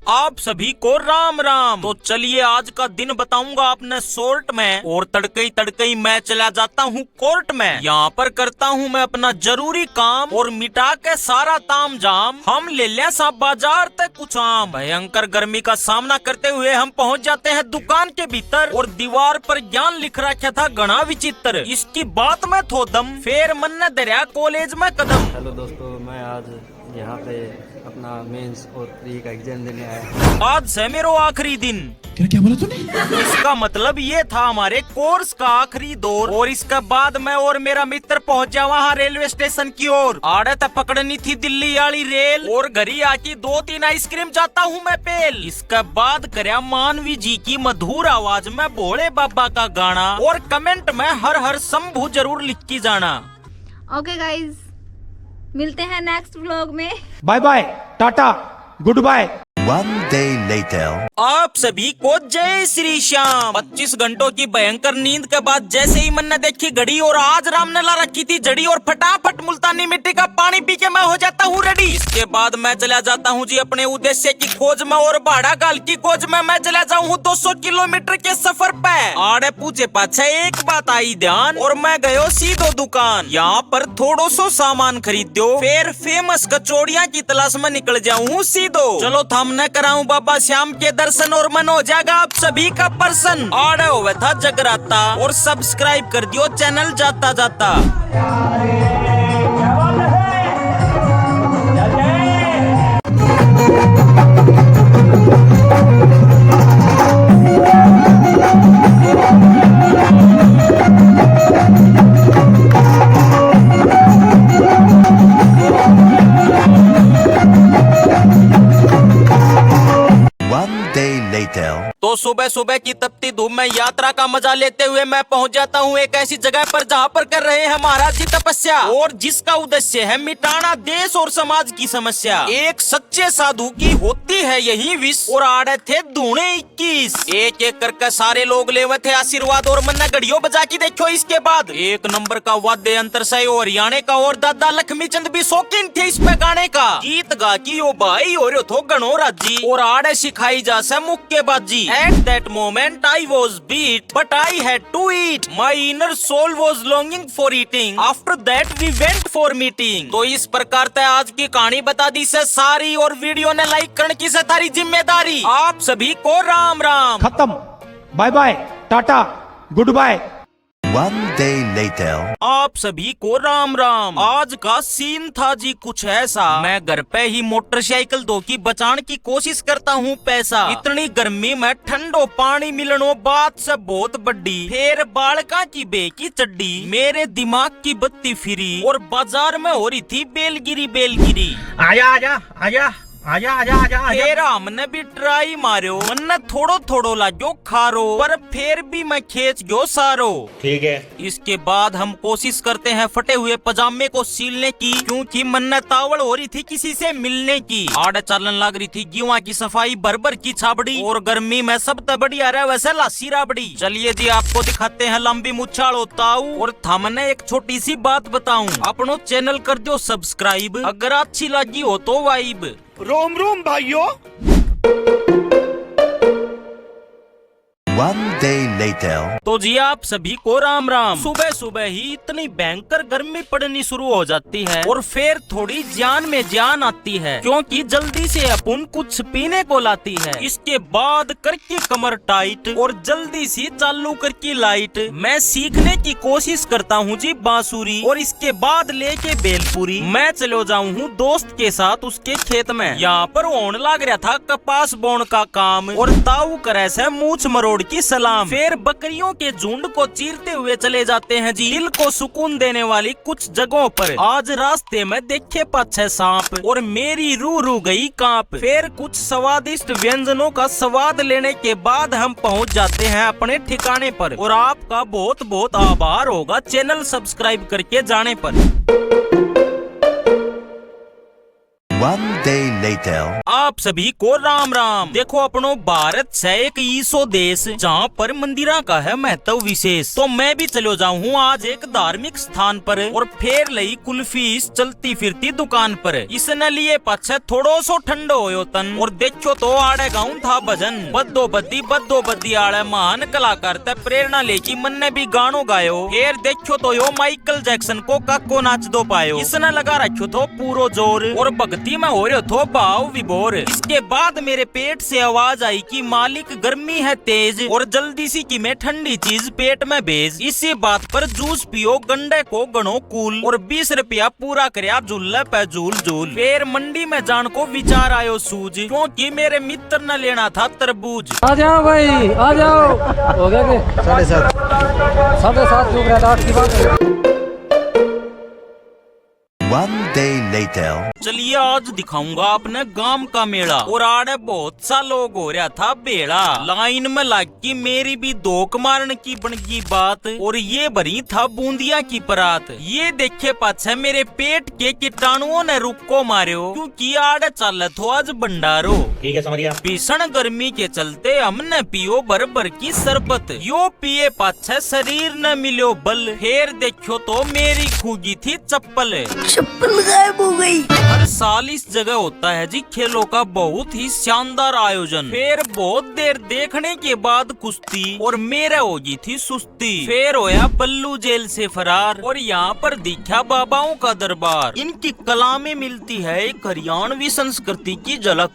आप सभी को राम राम। तो चलिए आज का दिन बताऊंगा अपने शॉर्ट में। और तड़कई मैं चला जाता हूँ कोर्ट में। यहाँ पर करता हूँ मैं अपना जरूरी काम और मिटा के सारा ताम जाम। हम ले लिया सब बाजार तक कुछ आम। भयंकर गर्मी का सामना करते हुए हम पहुँच जाते हैं दुकान के भीतर और दीवार पर ज्ञान लिख रखा था गणा विचित्र। इसकी बात में थोदम फिर मन न दरिया कॉलेज में कदम। हेलो दोस्तों, मैं आज यहाँ पे अपना मेंस और प्री का एग्जाम देने आया। आज से मेरा आखिरी दिन। क्या बोला तूने? इसका मतलब ये था हमारे कोर्स का आखिरी दौर। और इसके बाद मैं और मेरा मित्र पहुंचा वहाँ रेलवे स्टेशन की ओर। आड़त पकड़नी थी दिल्ली वाली रेल और घरी आके 2-3 आइसक्रीम चाहता हूँ मैं पेल। इसके बाद करया मानवी जी की मधुर आवाज में भोले बाबा का गाना और कमेंट में हर हर शंभू जरूर लिख के जाना। ओके गाइज, मिलते हैं नेक्स्ट व्लॉग में। Bye bye, tata, goodbye. One day later. आप सभी को जय श्री श्याम। 25 घंटों की भयंकर नींद के बाद जैसे ही मन ने देखी घड़ी और आज राम ने ला रखी थी जड़ी और फटाफट मुल्तानी मिट्टी का पानी पी के मैं हो जाता हूँ रेडी। इसके बाद मैं चला जाता हूँ जी अपने उद्देश्य की खोज में और बाड़ा गाल की खोज में मैं चला जाऊँ 200 किलोमीटर के सफर पे। आड़े पूछे पाछे एक बात आई ध्यान और मैं गयो सीधो दुकान। यहाँ पर थोड़ो सो सामान खरीदो फिर फेमस कचौड़ियाँ की तलाश में निकल जाऊँ सीधो। चलो थम न कराऊं बाबा श्याम के दर्शन और मन हो जाएगा आप सभी का पर्सन। आड़े हुए था जगराता और सब्सक्राइब कर दियो चैनल जाता जाता। One day later. तो सुबह सुबह की तपती धूप में यात्रा का मजा लेते हुए मैं पहुंच जाता हूं एक ऐसी जगह पर जहां पर कर रहे हैं महाराज जी तपस्या और जिसका उद्देश्य है मिटाना देश और समाज की समस्या। एक सच्चे साधु की होती है यही विश और आड़े थे दूने 21। एक एक करके सारे लोग लेवे थे आशीर्वाद और मन्ना घड़ियों बजा की देखो। इसके बाद एक नंबर का वाद्य यंत्र से और हरियाणे का और दादा लक्ष्मी चंद भी शौकीन थे इस पे गाने का। गीत गा की ओ भाई और थो गणोराज जी और आड़े सिखाई जा से मुक्केबाजी। At that moment I was beat, but I had to eat. My inner soul was longing for eating. After that we went for meeting. तो इस प्रकार से आज की कहानी बता दी से सारी और वीडियो ने लाइक करने की से तारी जिम्मेदारी। आप सभी को राम राम। खत्म, bye bye, tata, goodbye. One day later. आप सभी को राम राम। आज का सीन था जी कुछ ऐसा। मैं घर पे ही मोटरसाइकिल धो की बचाने की कोशिश करता हूँ पैसा। इतनी गर्मी में ठंडो पानी मिलनो बात से बहुत बड़ी। फिर बालका की बे की चड्डी मेरे दिमाग की बत्ती फिरी और बाजार में हो रही थी बेलगिरी। आजा आजा आजा आजा आजा आजा आजा। फिर हमने भी ट्राई मारो मन थोड़ो लागो खारो पर फिर भी मैं खींच गयो सारो। ठीक है। इसके बाद हम कोशिश करते हैं फटे हुए पजामे को सीलने की क्योंकि मन तावड़ हो रही थी किसी से मिलने की। आड़ चलन लग रही थी गेहूं की सफाई बरबर की छाबड़ी और गर्मी में सब तबड़ी आ रहा है वैसे लासी राबड़ी। चलिए जी आपको दिखाते हैं लंबी मुच्छाल होताऊ और थमने एक छोटी सी बात बताऊं अपनो चैनल कर दो सब्सक्राइब अगर अच्छी लगी हो तो वाइब। रोम रोम भाइयों। One day later. तो जी आप सभी को राम राम। सुबह सुबह ही इतनी भयंकर गर्मी पड़नी शुरू हो जाती है और फिर थोड़ी जान में जान आती है क्योंकि जल्दी से अपन कुछ पीने को लाती है। इसके बाद करके कमर टाइट और जल्दी से चालू करके लाइट मैं सीखने की कोशिश करता हूँ जी बांसुरी और इसके बाद लेके बेलपुरी मैं चलो जाऊँ हूँ दोस्त के साथ उसके खेत में। यहाँ पर होने लग रहा था कपास बोने का काम और ताऊ करे से मूछ मरोड़ की सलाम। फिर बकरियों के झुंड को चीरते हुए चले जाते हैं जी दिल को सुकून देने वाली कुछ जगहों पर। आज रास्ते में देखे पाछे सांप और मेरी रूह गई कांप। फिर कुछ स्वादिष्ट व्यंजनों का स्वाद लेने के बाद हम पहुंच जाते हैं अपने ठिकाने पर और आपका बहुत बहुत आभार होगा चैनल सब्सक्राइब करके जाने पर। One day later. आप सभी को राम राम। देखो अपनो भारत से एक ईसो देश जहाँ पर मंदिरा का है महत्व विशेष, तो मैं भी चलो जाऊँ हूँ आज एक धार्मिक स्थान पर और फेर लई कुल्फी इस चलती फिरती दुकान पर। इसने लिए पाछे थोड़ो सो ठंडो होयो तन और देखो तो आड़े गाऊं था भजन बद्दो बद्दी आड़े महान कलाकार ते प्रेरणा लेकी मन ने भी गानो गायो। फिर देखो तो यो माइकल जैक्सन को काको नाच दो पायो। इसने लगा रखो तो पूरो जोर और भक्ति में हो रहे थो भाव विभोर। इसके बाद मेरे पेट से आवाज आई कि मालिक गर्मी है तेज और जल्दी सी की मैं ठंडी चीज पेट में भेज। इसी बात पर जूस पियो गंडे को गणो कूल और 20 रुपया पूरा करया झूले पे झूल झूल। फिर मंडी में जान को विचार आयो सूझ, क्योंकि मेरे मित्र ने लेना था तरबूज। आ जाओ भाई आ जाओ। हो गया कि 7:30 जो रात 8 की बात है। One day later. चलिए आज दिखाऊंगा अपने गांव का मेला और आड़े बहुत सा लोग हो रहा था बेड़ा। लाइन में लग की मेरी भी धोख मारने की बनगी बात और ये भरी था बूंदिया की परात। ये देखे पाछे मेरे पेट के कीटाणुओं ने रुक को मारो, क्योंकि आड़े चल तो आज भंडारो। ठीक है समझ गया। भीषण गर्मी के चलते हमने पियो भर भर की शरबत। यो पिए पाछे शरीर न मिलो बल। फिर देखो तो मेरी खूगी थी चप्पल गायब हो गई। हर साल इस जगह होता है जी खेलों का बहुत ही शानदार आयोजन। फिर बहुत देर देखने के बाद कुश्ती और मेरे होगी थी सुस्ती। फिर होया बल्लू जेल से फरार और यहाँ पर दिखा बाबाओं का दरबार। इनकी कला में मिलती है एक हरियाणवी संस्कृति की झलक।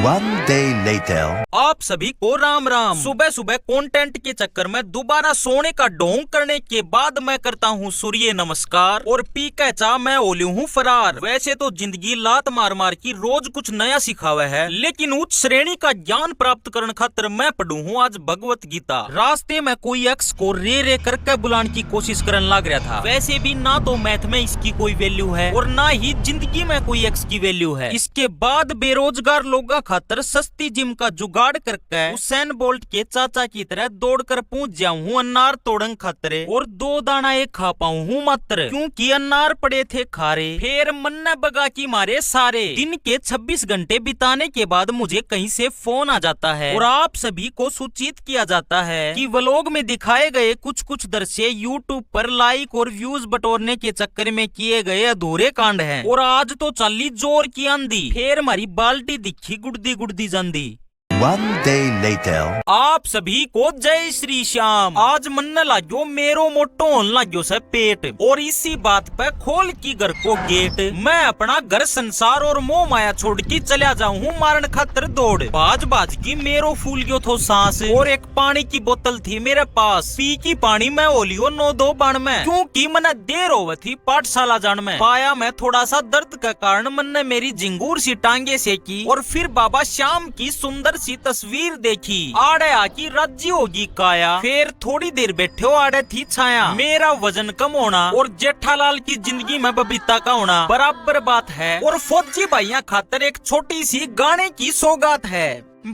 One day later. आप सभी को राम राम। सुबह सुबह कंटेंट के चक्कर में दोबारा सोने का ढोंग करने के बाद मैं करता हूँ सूर्य नमस्कार और पी के चाह मैं ओली हूँ फरार। वैसे तो जिंदगी लात मार मार की रोज कुछ नया सिखावे है, लेकिन उच्च श्रेणी का ज्ञान प्राप्त करने खातिर मैं पढ़ू हूँ आज भगवत गीता। रास्ते में कोई एक्स को रे रे करके बुलाने की कोशिश करने लग रहा था। वैसे भी ना तो मैथ में इसकी कोई वैल्यू है और ना ही जिंदगी में कोई एक्स की वैल्यू है। इसके बाद बेरोजगार लोगों खातर सस्ती जिम का जुगाड़ करके हुसैन बोल्ट के चाचा की तरह दौड़ कर पहुंच जाऊं हूँ अनार तोड़न खातरे और 2 दाना एक खा पाऊं हूँ मात्र, क्योंकि अनार पड़े थे खारे। फिर मन्ना बगा की मारे सारे। दिन के 26 घंटे बिताने के बाद मुझे कहीं से फोन आ जाता है और आप सभी को सूचित किया जाता है कि व्लॉग में दिखाए गए कुछ दृश्य यूट्यूब पर लाइक और व्यूज बटोरने के चक्कर में किए गए अधूरे कांड हैं और आज तो चली जोर की आंधी। फिर हमारी बाल्टी दिखी गुड़दी जांदी। One day later. आप सभी को जय श्री श्याम। आज मन लाग्यो मेरो मोटो होने लाग्यो से पेट और इसी बात पे खोल की घर को गेट। मैं अपना घर संसार और मोह माया छोड़ के चला जाऊँ हूँ मारन खातर दौड़। बाज की मेरो फूल गयो थो सांस और एक पानी की बोतल थी मेरे पास। पी की पानी में ओलियो 9-2 बाण में, क्योंकि मन देर होवे थी पाठशाला जान में। पाया मैं थोड़ा सा दर्द के कारण मन ने मेरी जिंगूर सी टांगे सेकी और फिर बाबा श्याम की सुंदर तस्वीर देखी। आड़े आकी राज्य होगी काया। फिर थोड़ी देर बैठे हो आड़े थी छाया। मेरा वजन कम होना और जेठालाल की जिंदगी में बबीता का होना बराबर बात है और फौजी भाइयों खातर एक छोटी सी गाने की सौगात है।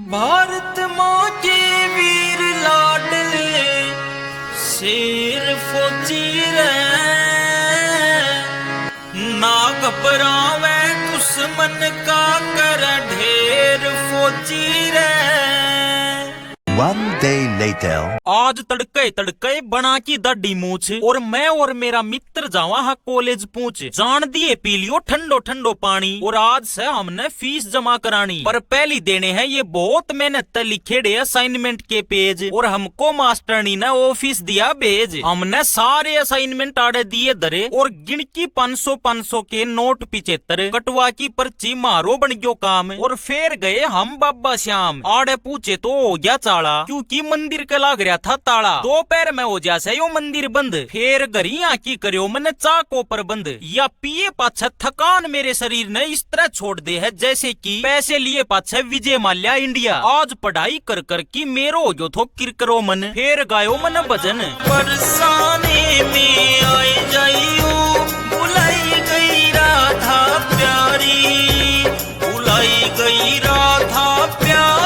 भारत माँ के वीर लाडले शेर फौजी रे, ना घबरावे दुश्मन का कर ढेर फौजी रे। One day later. आज तड़के बना की दाढ़ी मूछ और मैं और मेरा मित्र जावा हा कॉलेज पहुँच। जान दिए पी लियो ठंडो पानी और आज से हमने फीस जमा करानी, पर पहली देने हैं ये बहुत मेहनत लिखेड़े असाइनमेंट के पेज और हमको मास्टरनी ने ऑफिस दिया भेज। हमने सारे असाइनमेंट आड़े दिए धरे और गिनकी 500 के नोट 75 कटवा की पर्ची मारो बन गयो काम और फिर गए हम बाबा श्याम। आड़े पूछे तो हो गया चाड़ा, क्योंकि मंदिर का लाग रहा था ताला। दोपहर में हो जा से यो मंदिर बंद। फिर घरी आकी करियो मैंने चा को प्रबंध या पिए पाछे थकान मेरे शरीर ने इस तरह छोड़ दे है जैसे कि पैसे लिए पाछे विजय माल्या इंडिया। आज पढ़ाई कर की मेरो हो गयो थो किरकरो मन। फिर गायो मन भजन बरसाने में आए जाइयो बुलाई गई राधा प्यारी, बुलाई गई राधा प्यारी।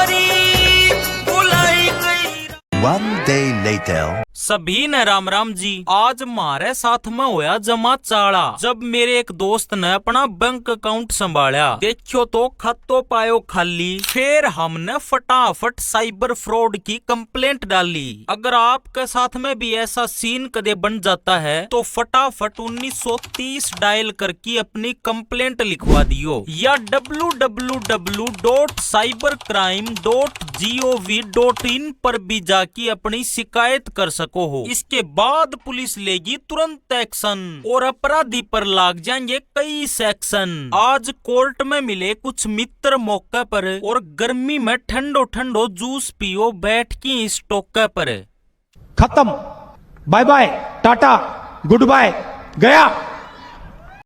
One day later. सभी ने राम राम जी। आज हमारे साथ में होया जमा चाड़ा। जब मेरे एक दोस्त ने अपना बैंक अकाउंट संभाला, देखियो तो खातो पायो खाली। फिर हमने फटाफट साइबर फ्रॉड की कंप्लेंट डाली। अगर आपके साथ में भी ऐसा सीन कदे बन जाता है तो फटाफट 1930 डायल करके अपनी कंप्लेंट लिखवा दियो या www.cybercrime.gov.in पर भी जाके अपनी शिकायत कर सको हो। इसके बाद पुलिस लेगी तुरंत एक्शन और अपराधी पर लाग जाएंगे कई सेक्शन। आज कोर्ट में मिले कुछ मित्र मौके पर और गर्मी में ठंडो ठंडो जूस पियो बैठ की इस टोके पर। खत्म, bye bye, tata, goodbye, गया।